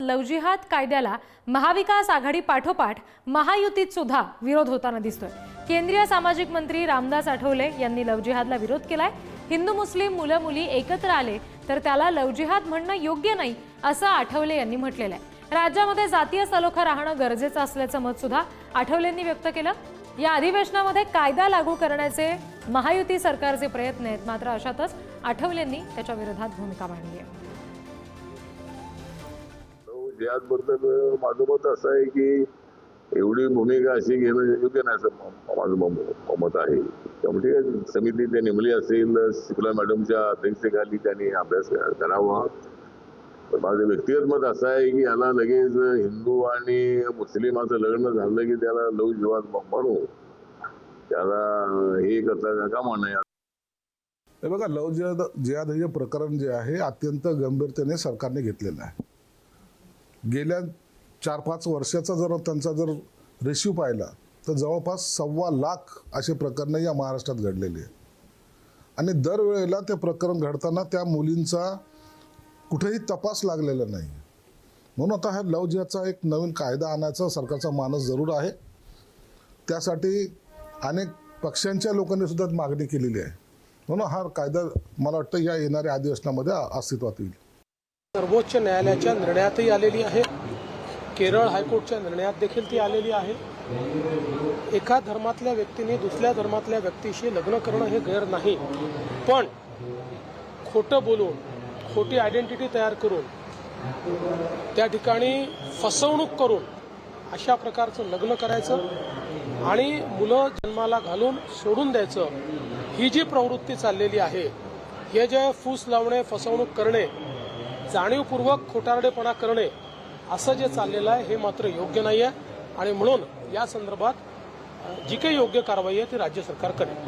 Love जिहाद कायद्याला महाविकास आघाडी पाठोपाठ महायुतीत सुद्धा विरोध होताना दिसतोय। केंद्रीय सामाजिक मंत्री रामदास आठवले यांनी लव्ह जिहादला विरोध केलाय। हिंदू मुस्लिम मुलं मुली एकत्र आले तर त्याला लव्ह जिहाद म्हणणं योग्य नाही असं आठवले यांनी म्हटलेलं आहे। राज्यामध्ये जातीय सलोखा राहणं गरजेचं असल्याचं मत सुद्धा आठवलेंनी व्यक्त केलं। या अधिवेशनामध्ये कायदा लागू करण्याचे महायुती सरकारचे प्रयत्न आहेत, मात्र अशातच आठवलेंनी त्याच्या विरोधात भूमिका मांडली आहे। जिहादबद्दल माझं मत असं आहे की एवढी भूमिका अशी घेणं योग्य नाही असं माझं मत आहे। त्यामुळे समिती ते नेमली असेल, शुक्ला मॅडमच्या अध्यक्षतेखाली त्यांनी अभ्यास करावा। माझं व्यक्तिगत मत असं आहे की याला लगेच हिंदू आणि मुस्लिमाचं लग्न झालं की त्याला लव्ह जिहाद म्हणू, त्याला हे करता कामा नये। हे बघा, लव्ह जिहाद हे प्रकरण जे आहे अत्यंत गंभीरतेने सरकारने घेतलेलं आहे। गेल्या 4-5 वर्षाचा जर त्यांचा रेशिओ पाहिला तर जवळपास 1.25 लाख असे प्रकरण या महाराष्ट्रात घडलेले आहे आणि दरवेळेला ते प्रकरण घडताना त्या मुलींचा कुठेही तपास लागलेला नाही। म्हणून आता हा लव्ह जिहादचा एक नवीन कायदा आणायचा सरकारचा मानस जरूर आहे। त्यासाठी अनेक पक्षांच्या लोकांनी सुद्धा मागणी केलेली आहे। म्हणून हा कायदा मला वाटतं या येणाऱ्या अधिवेशनामध्ये अस्तित्वात येईल। सर्वोच्च न्यायालयाच्या निर्णयातही आलेली आहे, केरळ हायकोर्टच्या निर्णयात देखील ती आलेली आहे। एका धर्मातल्या व्यक्तीने दुसऱ्या धर्मातल्या व्यक्तीशी लग्न करणं हे गैर नाही, पण खोटं बोलून खोटी आयडेंटिटी तयार करून त्या ठिकाणी फसवणूक करून अशा प्रकारचं लग्न करायचं आणि मुलं जन्माला घालून सोडून द्यायचं, ही जी प्रवृत्ती चाललेली आहे, हे जे फूस लावणे, फसवणूक करणे, जाणीवपूर्वक खोटारडेपणा करणे असं जे चाललेलं आहे हे मात्र योग्य नाही आहे आणि म्हणून या संदर्भात जी काही योग्य कारवाई आहे ती राज्य सरकार करेल।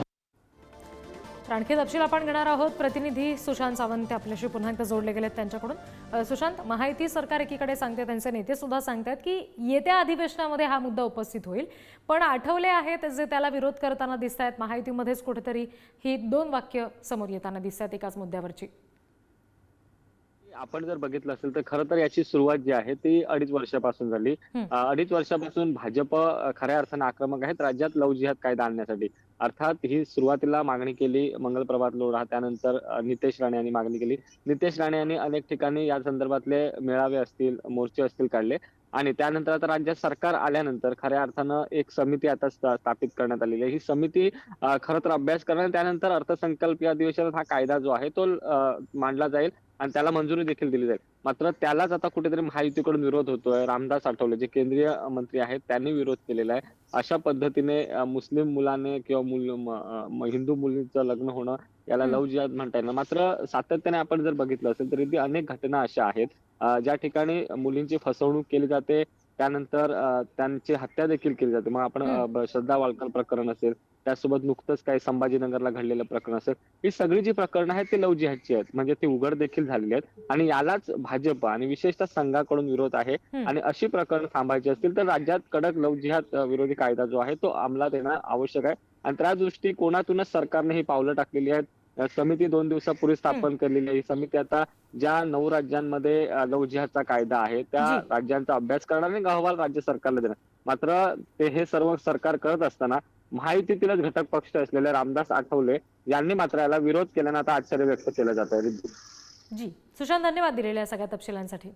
आणखी तपशील आपण घेणार आहोत। प्रतिनिधी सुशांत सावंत आपल्याशी पुन्हा एकदा जोडले गेलेत त्यांच्याकडून। सुशांत, महायुती सरकार एकीकडे सांगते, त्यांचे नेते सुद्धा सांगतात की येत्या अधिवेशनामध्ये हा मुद्दा उपस्थित होईल, पण आठवले आहेत जे त्याला विरोध करताना दिसत आहेत। महायुतीमध्येच कुठेतरी ही 2 वाक्य समोर येताना दिसत आहेत एकाच मुद्द्यावरची। आपण जर बघितलं असेल तर खरं तर याची सुरुवात जी आहे ती 2.5 वर्षापासून झाली। 2.5 वर्षापासून भाजप खऱ्या अर्थाने आक्रमक आहेत राज्यात लव्ह जिहाद कायदा आणण्यासाठी। अर्थात ही सुरुवातीला मागणी केली मंगलप्रभात लोढा, त्यानंतर नितेश राणे यांनी मागणी केली। नितेश राणे यांनी अनेक ठिकाणी या संदर्भातले मेळावे असतील, मोर्चे असतील काढले आणि त्यानंतर आता राज्यात सरकार आल्यानंतर खऱ्या अर्थानं एक समिती आता स्थापित करण्यात आलेली आहे। ही समिती खरं तर अभ्यास करणार, त्यानंतर अर्थसंकल्पीय अधिवेशनात हा कायदा जो आहे तो मांडला जाईल आणि त्याला मंजुरी देखील दिली जाईल। मात्र त्यालाच आता कुठेतरी महायुतीकडून विरोध होतोय। रामदास आठवले जे केंद्रीय मंत्री आहेत त्यांनी विरोध केलेला आहे। अशा पद्धतीने मुस्लिम मुलाने किंवा हिंदू मुलींचं लग्न होणं याला लव्ह जिहाद म्हणता येईल। मात्र सातत्याने आपण जर बघितलं असेल तर अनेक घटना अशा आहेत ज्या ठिकाणी मुलींची फसवणूक केली जाते, त्यानंतर त्यांची हत्या देखील केली जाते। मग आपण श्रद्धा वाळकर प्रकरण असेल, त्यासोबत नुकतंच काही संभाजीनगरला घडलेलं प्रकरण असेल, ही सगळी जी प्रकरणं आहेत ती लव्ह जिहादची आहेत, म्हणजे ती उघड देखील झालेली आहेत आणि यालाच भाजप आणि विशेषतः संघाकडून विरोध आहे। आणि अशी प्रकरण थांबायची असतील तर राज्यात कडक लव्ह जिहाद विरोधी कायदा जो आहे तो अंमलात येणं आवश्यक आहे आणि त्या दृष्टिकोनातूनच सरकारने ही पावलं टाकलेली आहेत। समिती 2 दिवसापूर्वी स्थापन केलेली आहे। ही समिती आता ज्या 9 राज्यांमध्ये लव्ह जिहादचा कायदा आहे त्या राज्यांचा अभ्यास करणार आणि अहवाल राज्य सरकारला देणार। मात्र ते हे सर्व सरकार करत असताना महायुतीतीलच घटक पक्ष असलेले रामदास आठवले यांनी मात्र याला विरोध केल्यानं आता आश्चर्य व्यक्त केलं जात आहे। जी सुशांत, धन्यवाद दिलेल्या सगळ्या तपशिलांसाठी।